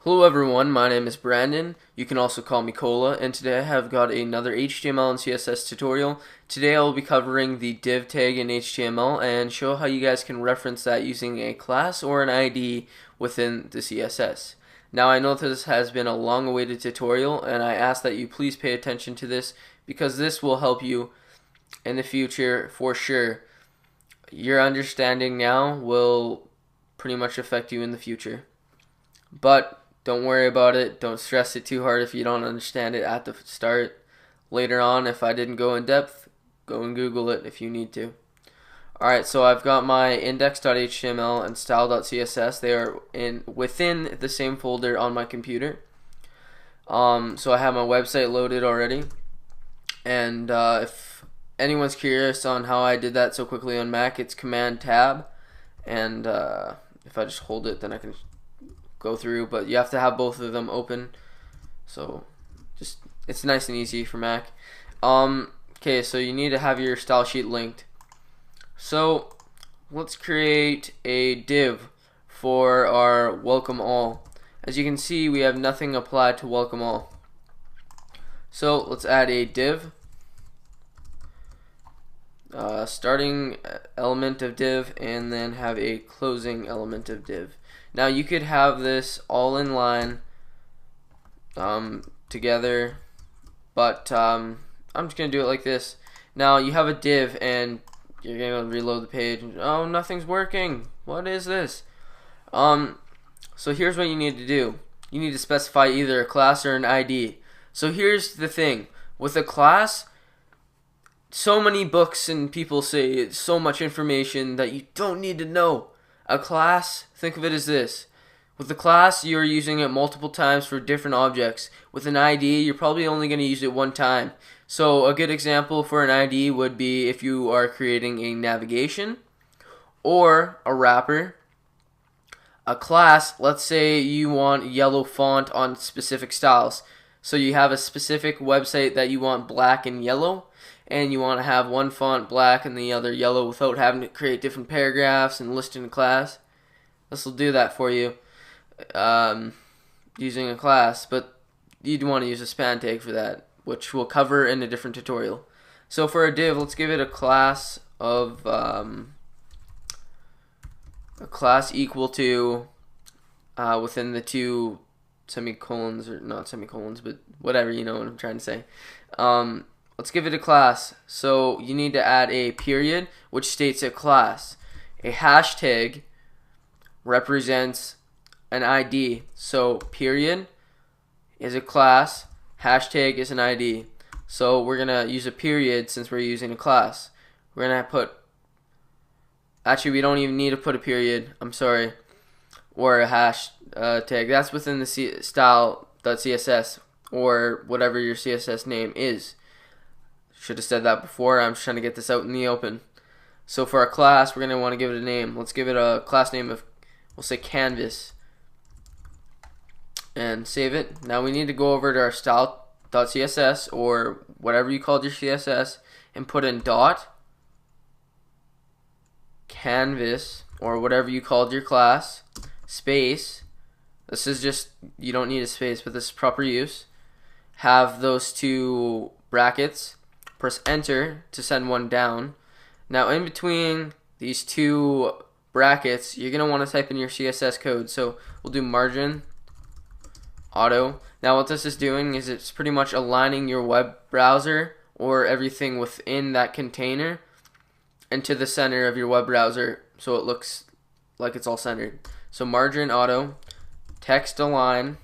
Hello everyone, my name is Brandon. You can also call me Cola, and today I have got another HTML and CSS tutorial. Today I will be covering the div tag in HTML and show how you guys can reference that using a class or an ID within the CSS. Now I know this has been a long-awaited tutorial, and I ask that you please pay attention to this because this will help you in the future for sure. Your understanding now will pretty much affect you in the future. But don't worry about it. Don't stress it too hard if you don't understand it at the start. Later on, if I didn't go in depth, go and Google it if you need to. Alright, so I've got my index.html and style.css. They are within the same folder on my computer. So I have my website loaded already. And if anyone's curious on how I did that so quickly on Mac, it's Command Tab. And if I just hold it, then I can go through, but you have to have both of them open, so just it's nice and easy for Mac. Okay, so you need to have your style sheet linked. So let's create a div for our welcome all. As you can see, we have nothing applied to welcome all, so let's add a div, starting element of div, and then have a closing element of div. Now you could have this all in line together, but I'm just going to do it like this. Now you have a div and you're going to reload the page. Oh, nothing's working. What is this? So here's what you need to do. You need to specify either a class or an ID. So here's the thing. With a class, so many books and people say it's so much information that you don't need to know. A class, think of it as this. With a class, you're using it multiple times for different objects. With an ID, you're probably only going to use it one time. So a good example for an ID would be if you are creating a navigation or a wrapper. A class, let's say you want yellow font on specific styles. So you have a specific website that you want black and yellow, and you want to have one font black and the other yellow without having to create different paragraphs and list in a class. This will do that for you using a class, but you'd want to use a span tag for that, which we'll cover in a different tutorial. So for a div, let's give it a class of a class equal to within the two semicolons, or not semicolons, but whatever, you know what I'm trying to say. Let's give it a class. So you need to add a period, which states a class. A hashtag represents an ID. So period is a class, hashtag is an ID. So we're going to use a period since we're using a class. We're going to put, actually we don't even need to put a period, I'm sorry, or a hash tag. That's within the style.css or whatever your CSS name is. Should have said that before. I'm just trying to get this out in the open. So for our class, we're going to want to give it a name. Let's give it a class name of, we'll say canvas, and save it. Now we need to go over to our style.css or whatever you called your CSS and put in dot canvas or whatever you called your class space. This is just, you don't need a space, but this is proper use. Have those two brackets. Press enter to send one down. Now in between these two brackets, you're going to want to type in your CSS code. So we'll do margin auto. Now what this is doing is it's pretty much aligning your web browser or everything within that container into the center of your web browser so it looks like it's all centered. So margin auto, text align,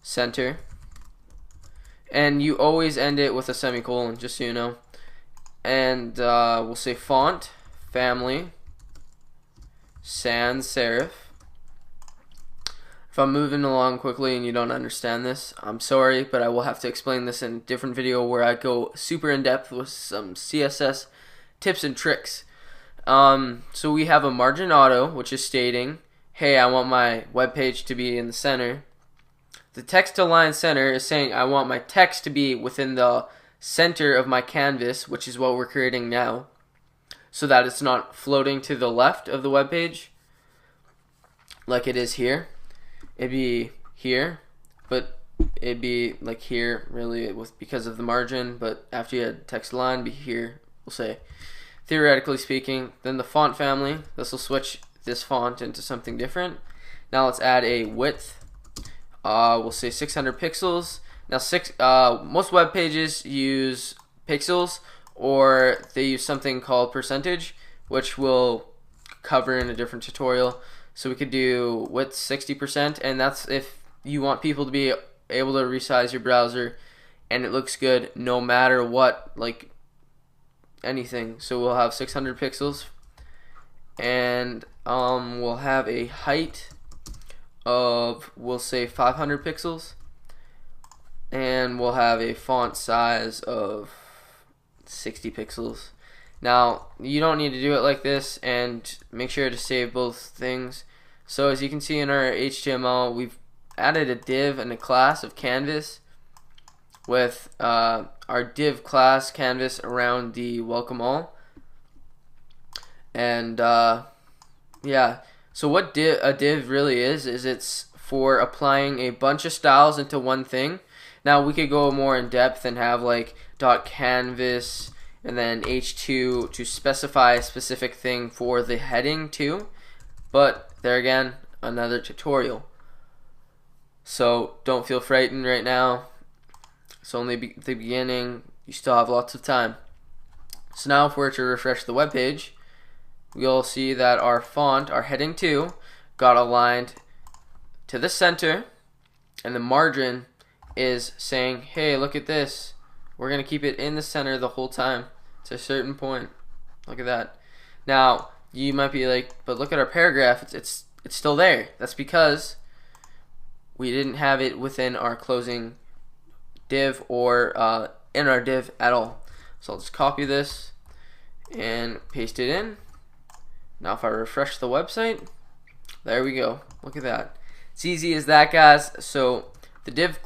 center. And you always end it with a semicolon, just so you know. And we'll say font, family, sans serif. If I'm moving along quickly and you don't understand this, I'm sorry, but I will have to explain this in a different video where I go super in depth with some CSS tips and tricks. So we have a margin auto, which is stating, hey, I want my web page to be in the center. The text align center is saying I want my text to be within the center of my canvas, which is what we're creating now, so that it's not floating to the left of the web page like it is here. it'd be here, but it'd be like here really with because of the margin, but after you had text line, it'd be here, we'll say, theoretically speaking. Then the font family, this will switch this font into something different. Now let's add a width. We'll say 600 pixels. Now most web pages use pixels, or they use something called percentage, which we'll cover in a different tutorial. So we could do width 60%, and that's if you want people to be able to resize your browser and it looks good no matter what, like anything. So we'll have 600 pixels, and we'll have a height of, we'll say, 500 pixels, and we'll have a font size of 60 pixels. Now you don't need to do it like this, and make sure to save both things. So as you can see in our HTML, we've added a div and a class of canvas with our div class canvas around the welcome all. And yeah, so what a div really is it's for applying a bunch of styles into one thing. Now we could go more in depth and have like .canvas and then h2 to specify a specific thing for the heading too, but there again, another tutorial. So don't feel frightened right now. It's only the beginning. You still have lots of time. So now if we're to refresh the web page, we'll see that our font, our heading 2, got aligned to the center, and the margin is saying, hey, look at this. We're going to keep it in the center the whole time to a certain point. Look at that. Now, you might be like, but look at our paragraph. It's still there. That's because we didn't have it within our closing div or in our div at all. So I'll just copy this and paste it in. Now if I refresh the website, there we go. Look at that. It's easy as that, guys. So the div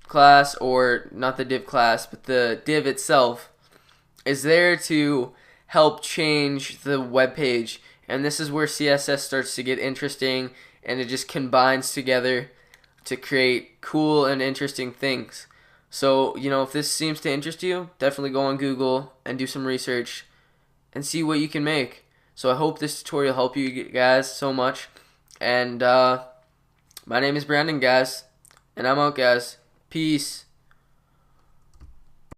class, or not the div class, but the div itself is there to help change the web page, and this is where CSS starts to get interesting, and it just combines together to create cool and interesting things. So, you know, if this seems to interest you, definitely go on Google and do some research and see what you can make. So I hope this tutorial helped you guys so much. And my name is Brandon, guys, and I'm out, guys. Peace.